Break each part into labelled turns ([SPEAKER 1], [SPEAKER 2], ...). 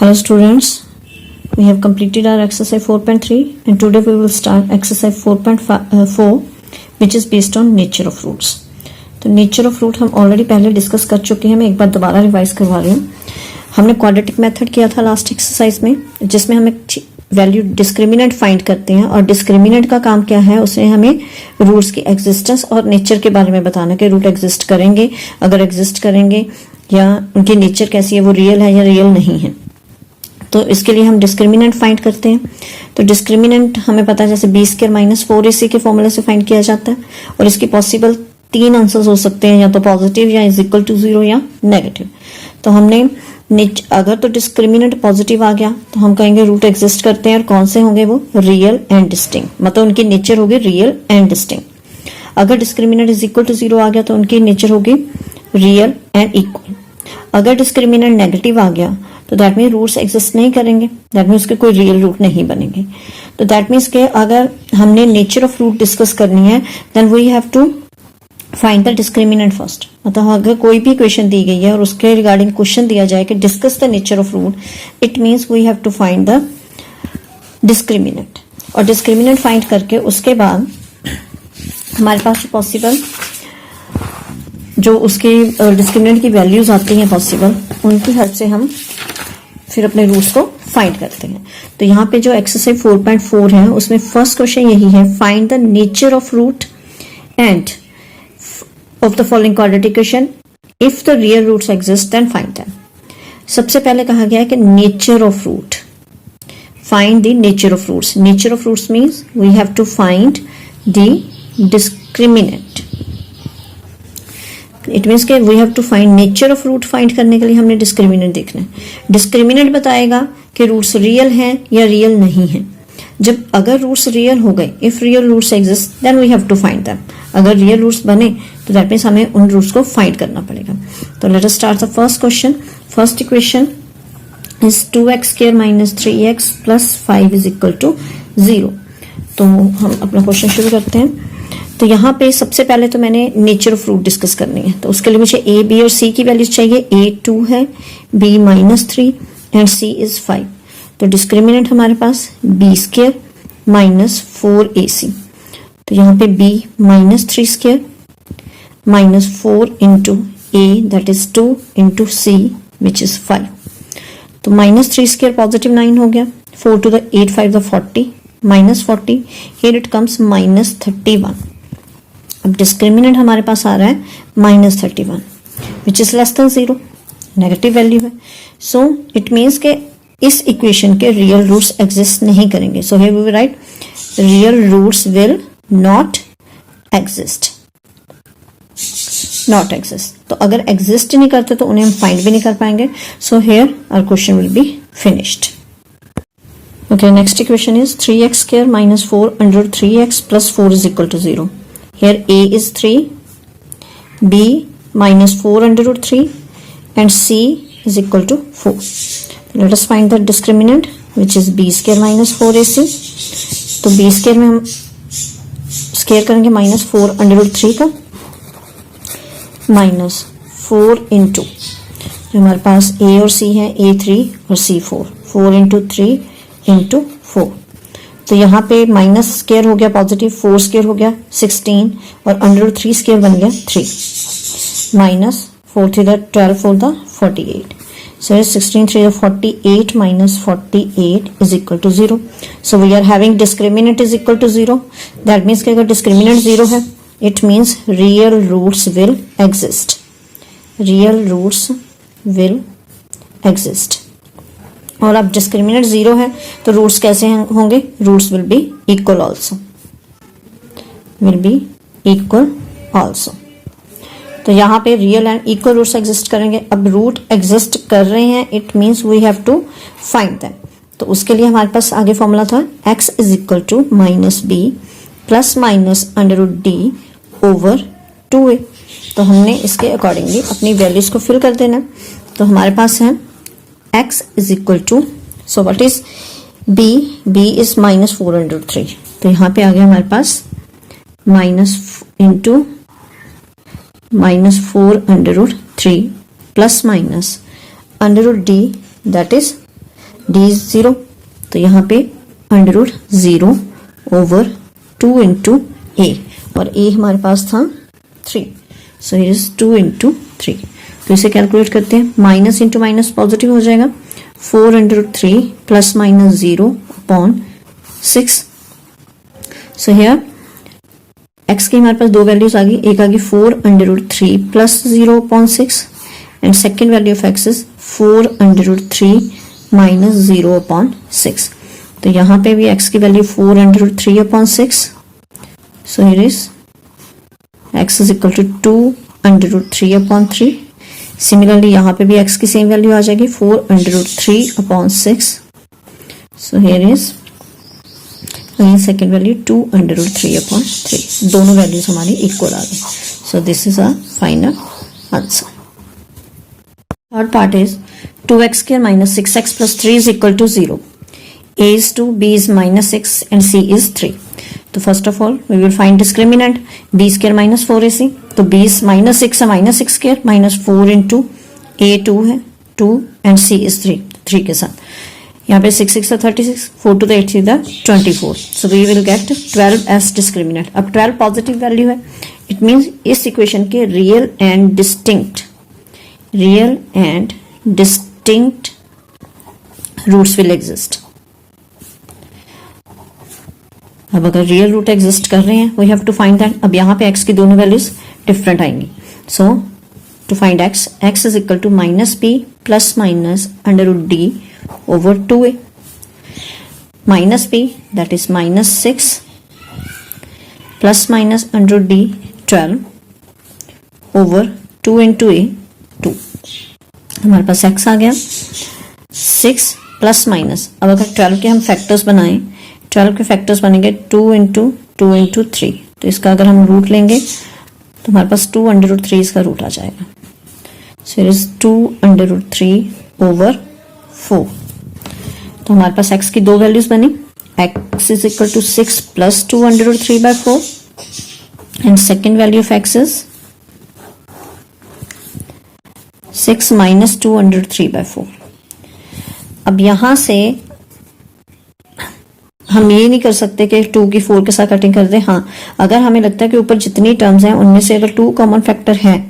[SPEAKER 1] Hello students, we have completed our exercise 4.3 and today we will start exercise 4.4 which is based on nature of roots. तो nature of root हम already पहले discuss कर चुके हैं, मैं एक बार दोबारा रिवाइज करवा रही हूँ. हमने क्वाड्रेटिक मेथड किया था लास्ट एक्सरसाइज में, जिसमें हम एक वैल्यू डिस्क्रिमिनेंट फाइंड करते हैं और डिस्क्रिमिनेंट का काम क्या है, उसमें हमें रूट्स की एग्जिस्टेंस और नेचर के बारे में बताना कि रूट एग्जिस्ट करेंगे, अगर एग्जिस्ट करेंगे या उनकी नेचर कैसी है, वो रियल है या रियल नहीं है. तो इसके लिए हम डिस्क्रिमिनेंट फाइंड करते हैं. तो डिस्क्रिमिनेंट हमें पता है जैसे बी स्क्वायर माइनस 4ac के फॉर्मूले से फाइंड किया जाता है और इसकी पॉसिबल 3 आंसर्स हो सकते हैं, या तो पॉजिटिव या इज इक्वल टू 0 या नेगेटिव. तो हमने अगर तो डिस्क्रिमिनेंट पॉजिटिव आ गया तो हम कहेंगे रूट एग्जिस्ट करते हैं, और कौन से होंगे वो, रियल एंड डिस्टिंक्ट, मतलब उनकी नेचर होगी रियल एंड डिस्टिंक्ट. अगर डिस्क्रिमिनेंट इज इक्वल टू 0 आ गया तो उनकी नेचर होगी रियल एंड इक्वल. अगर डिस्क्रिमिनेंट नेगेटिव आ गया तो दैट मीन रूट्स एग्जिस्ट नहीं करेंगे, दैट मीन उसके कोई रियल रूट नहीं बनेंगे. तो दैट मीन्स के अगर हमने नेचर ऑफ रूट डिस्कस करनी है then we have to find the discriminant first. मतलब अगर कोई भी क्वेश्चन दी गई है और उसके रिगार्डिंग क्वेश्चन दिया जाए कि discuss the nature of root, it means we have to find the discriminant. और डिस्क्रिमिनेंट फाइंड करके उसके बाद हमारे पास पॉसिबल जो उसके डिस्क्रिमिनेंट की वैल्यूज आती हैं पॉसिबल, उनकी हेल्प से हम फिर अपने रूट्स को फाइंड करते हैं. तो यहाँ पे जो एक्सरसाइज 4.4 है उसमें फर्स्ट क्वेश्चन यही है, find the nature of root and of the following quadratic equation, if the real roots exist then find them. सबसे पहले कहा गया है कि nature of root, find the nature of roots. Nature of roots means we have to find the discriminant. It means के we have to find nature of root. Find करने के लिए हमने डिस्क्रिमिनेंट देखना है. डिस्क्रिमिनेंट बताएगा कि रूट्स रियल हैं या रियल नहीं हैं. जब अगर रूट्स रियल हो गए, if real roots exist then we have to find them. अगर रियल रूट्स बने तो दैट मीन्स हमें उन रूट्स को फाइंड करना पड़ेगा. तो let us start the first question. First equation is 2x square minus 3x plus 5 is equal to 0. तो हम अपना क्वेश्चन शुरू करते हैं. तो यहाँ पे सबसे पहले तो मैंने नेचर ऑफ रूट डिस्कस करनी है. तो उसके लिए मुझे a, b और c की वैल्यूज चाहिए. a 2 है, b -3 एंड c इज 5. तो डिस्क्रिमिनेंट हमारे पास b स्क्वायर माइनस 4ac. तो यहाँ पे b -3 square minus 4 into a that is 2 into c which is 5. तो -3 स्क्वायर पॉजिटिव 9 हो गया. 4 to the 8 5 the 40 minus 40. Here it comes -31. अब डिस्क्रिमिनेंट हमारे पास आ रहा है -31 which is less than 0, negative value है. सो इट मीन्स के इस इक्वेशन के रियल रूट्स एग्जिस्ट नहीं करेंगे. So here we will write real roots will not exist. Not exist. तो अगर एग्जिस्ट नहीं करते तो उन्हें हम फाइंड भी नहीं कर पाएंगे. So here our question will be finished. Okay, next equation is 3x square minus 4 under 3x plus 4 is equal to 0. Here a is 3, b minus 4 under root 3 and c is equal to 4. Let us find the discriminant which is b square minus 4ac. तो b square में हम square करेंगे minus 4 under root 3 का minus 4 into जो हमारे पास a और c है, a3 और c4. 4 into 3 into 4. तो यहाँ पे माइनस स्क्वायर हो गया पॉजिटिव, 4 स्क्वायर हो गया 16 और अंडर 3 स्क्वायर बन गया 3. Minus 4 3 12 4 48. So 16 3 48 minus 48 is equal to 0. So we are having discriminant is equal to 0. That means कि अगर discriminant 0 है, it means real roots will exist. Real roots will exist. और अब डिस्क्रिमिनेंट 0 है तो रूट्स कैसे होंगे, roots will be equal also, will be equal also. तो यहाँ पे real and equal roots exist करेंगे. अब रूट एग्जिस्ट कर रहे हैं, it means we have to find them. तो उसके लिए हमारे पास आगे फॉर्मूला था x is equal to minus b plus minus under root D over 2a. तो हमने इसके अकॉर्डिंगली अपनी वैल्यूज को फिल कर देना. तो हमारे पास है x is equal to, so what is b? b is minus 4 under 3. तो यहाँ पे आ गया हमारे पास minus into -4 under root 3 plus minus under root d, that is d is 0, तो यहाँ पे अंडर रूट 0 ओवर 2 इंटू ए, और ए हमारे पास था 3, सो हियर इज 2 इंटू 3। तो इसे कैलकुलेट करते हैं, माइनस इंटू माइनस पॉजिटिव हो जाएगा, 4 under root 3 plus minus 0 upon 6। So here x की हमारे पास दो वैल्यूज आ गई, एक आ गई 4 under root 3 plus 0 upon 6, and second value of x is 4 under root 3 minus 0 upon 6। तो यहाँ पे भी x की value 4 under root 3 upon 6, so here is x is equal to 2 under root 3 upon 3। Similarly यहाँ पे भी x की same value आ जाएगी 4 under root 3 upon 6, so here is again second value 2 under root 3 upon 3। दोनों values हमारी equal आ गई, so this is our final answer. Third part is 2x square minus 6x plus 3 is equal to 0. A is 2, B is minus 6 and C is 3. तो first of all we will find discriminant, b square minus 4ac, तो b minus 6 है, minus 6 square minus 4 into a 2 है 2 and c is 3 के साथ। यहाँ पे 6 6 36, 4 to the 8 is the 24, so we will get 12 as discriminant। अब 12 positive value है, it means इस इक्वेशन के real and distinct roots will exist. अब अगर रियल रूट एग्जिस्ट कर रहे हैं, we have to find that. अब यहाँ पे x की दोनों वैल्यूज डिफरेंट आएंगी, so to find x is equal to minus b plus minus under root d over 2a, minus b that is minus 6 plus minus under d 12 over 2 into a 2। हमारे पास x आ गया 6 plus minus, अब अगर 12 के हम factors बनाएं, 12 के factors बनेंगे 2 into 2 into 3, तो इसका अगर हम रूट लेंगे तो हमारे पास 2 अंडर रूट 3 इसका रूट आ जाएगा, so it is 2 under root 3 over 4। तो हमारे पास x की दो वैल्यूज बनी, x is equal to 6 plus 2 under root 3 by 4 and second value of x is 6 minus 2 under root 3 by 4। अब यहां से हम ये नहीं कर सकते कि 2 की 4 के साथ कटिंग कर दे। हाँ, अगर हमें लगता है कि ऊपर जितनी टर्म्स हैं उनमें से अगर 2 कॉमन फैक्टर है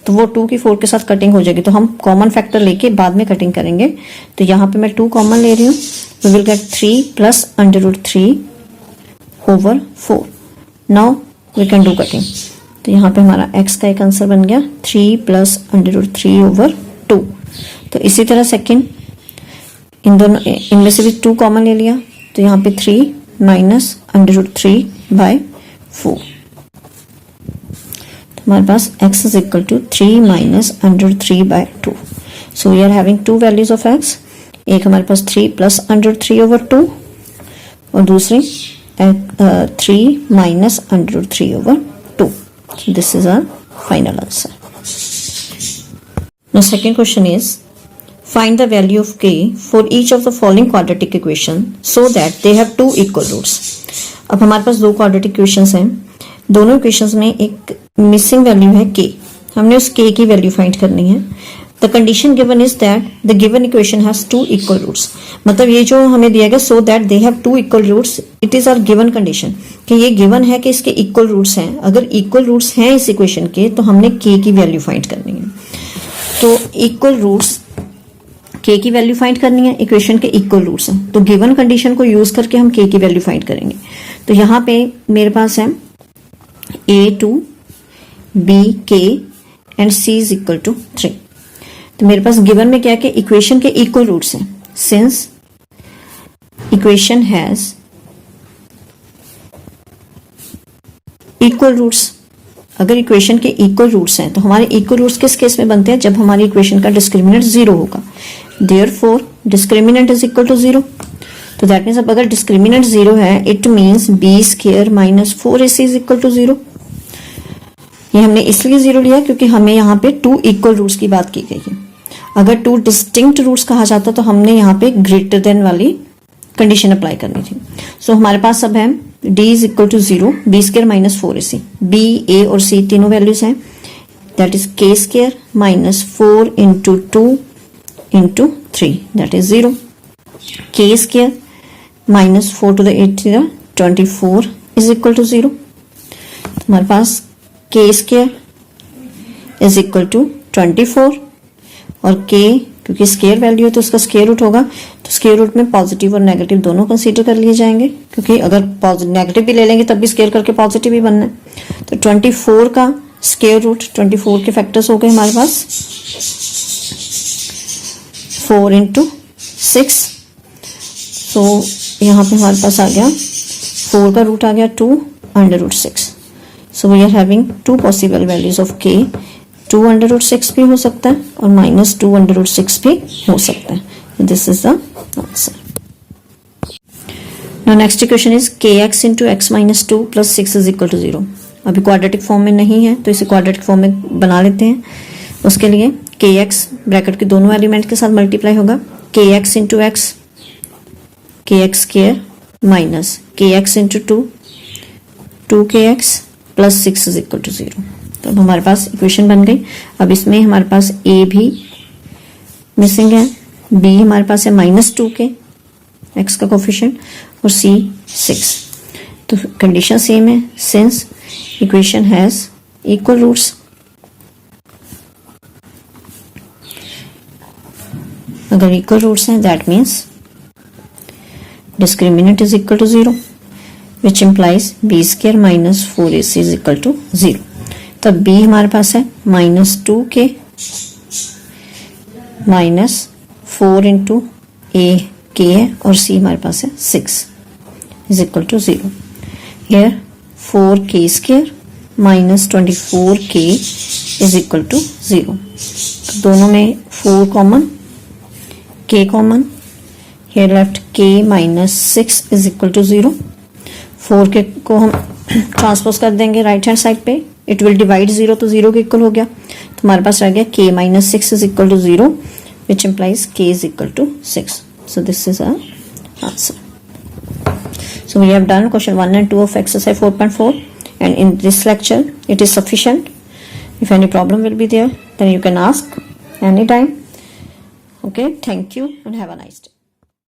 [SPEAKER 1] तो वो 2 की 4 के साथ कटिंग हो जाएगी, तो हम कॉमन फैक्टर लेके बाद में कटिंग करेंगे। तो यहाँ पे मैं 2 कॉमन ले रही हूँ, we will get 3 plus under root 3 over 4। Now we can do cutting, तो यहाँ पे हमारा x का एक आंसर बन गया 3 प्लस अंडर रूट 3 ओवर 2। तो इसी तरह सेकेंड, इन दोनों इनमें से भी 2 कॉमन ले लिया, तो यहाँ पे 3 माइनस अंडर रूट 3 बाय 4। हमारे पास x is equal to 3 minus under 3 by 2. So we are having two values of x. एक हमारे पास 3 plus under 3 over 2 और दूसरी 3 minus under 3 over 2. So this is our final answer. Now second question is find the value of k for each of the following quadratic equation so that they have two equal roots. अब हमारे पास दो quadratic equations हैं, दोनों equations में एक missing value है k, हमने उस k की वैल्यू फाइंड करनी है। The condition given is that the given equation has 2 equal roots, मतलब ये जो हमें दिया गया so that they have 2 equal roots, it is our given condition कि ये गिवन है कि इसके इक्वल रूट्स हैं। अगर इक्वल रूट्स हैं इस इक्वेशन के तो हमने k की वैल्यू फाइंड करनी है। तो इक्वल रूट्स k की वैल्यू फाइंड करनी है, इक्वेशन के इक्वल रूट्स हैं, तो गिवन कंडीशन को यूज करके हम k की वैल्यू फाइंड करेंगे। तो यहाँ पे मेरे पास है a2 bk and c is equal to 3। तो मेरे पास गिवन में क्या है कि इक्वेशन के इक्वल रूट्स हैं, since equation has equal roots. अगर इक्वेशन के इक्वल रूट्स हैं तो हमारे इक्वल रूट्स किस केस में बनते हैं, जब हमारी इक्वेशन का डिस्क्रिमिनेंट 0 होगा। Therefore discriminant is equal to 0। तो दैट मीन्स अब अगर डिस्क्रिमिनेंट 0 है, it means b square minus 4ac is equal to 0। ये हमने इसलिए 0 लिया क्योंकि हमें यहाँ पे 2 इक्वल रूट्स की बात की गई है। अगर 2 डिस्टिंक्ट रूट्स कहा जाता तो हमने यहाँ पे ग्रेटर देन वाली कंडीशन अप्लाई करनी थी। सो हमारे पास अब है d is equal to 0, b square minus 4ac, b, a और c तीनों वैल्यूज हैं, that is k square minus 4 into 2 into 3 that is 0। k square minus 4 to the 8 to the 24 is equal to 0. तो हमारे पास k square is equal to 24 और k क्योंकि square value है तो उसका स्केयर रूट होगा, तो स्केयर रूट में पॉजिटिव और नेगेटिव दोनों कंसीडर कर लिए जाएंगे, क्योंकि अगर नेगेटिव भी ले लेंगे तब भी स्केयर करके पॉजिटिव ही बनना है। तो 24 का स्केयर रूट 24 के फैक्टर्स हो गए हमारे पास 4 into 6। सो यहाँ पे हमारे पास आ गया 4 का रूट आ गया 2 under root 6। So we are having two possible values of k, 2 under root 6 भी हो सकता है और -2 अंडर रूट 6 भी हो सकता है। This is the answer. Now next equation is kx into x minus 2 plus 6 is equal to 0। अभी क्वाड्रेटिक फॉर्म में नहीं है तो इसे क्वाड्रेटिक फॉर्म में बना लेते हैं। उसके लिए kx ब्रैकेट के दोनों एलिमेंट के साथ मल्टीप्लाई होगा, kx into x kx square minus kx into 2 2kx plus 6 is equal to 0। तो अब हमारे पास इक्वेशन बन गई। अब इसमें हमारे पास a भी मिसिंग है, b हमारे पास है -2k x का कोफिशिएंट और c 6। तो कंडीशन सेम है, since equation has equal roots. अगर इक्वल रूट्स हैं that means discriminant is equal to 0 which implies b square minus 4ac is equal to 0। तब b हमारे पास है -2k minus 4 into a k है और c हमारे पास है 6 is equal to 0। Here 4k square minus 24k is equal to 0। तो दोनों में 4 common k common, here left k minus 6 is equal to 0। 4k को हम ट्रांसपोज कर देंगे राइट हैंड साइड पे, इट विल डिवाइड 0 तो 0 के इक्वल हो गया। तो हमारे पास रह गया k minus 6 is equal to 0 which implies k is equal to 6। So this is our answer. So we have done question 1 and 2 of exercise 4.4 and in this lecture it is sufficient. If any problem will be there then you can ask anytime. Okay, thank you and have a nice day.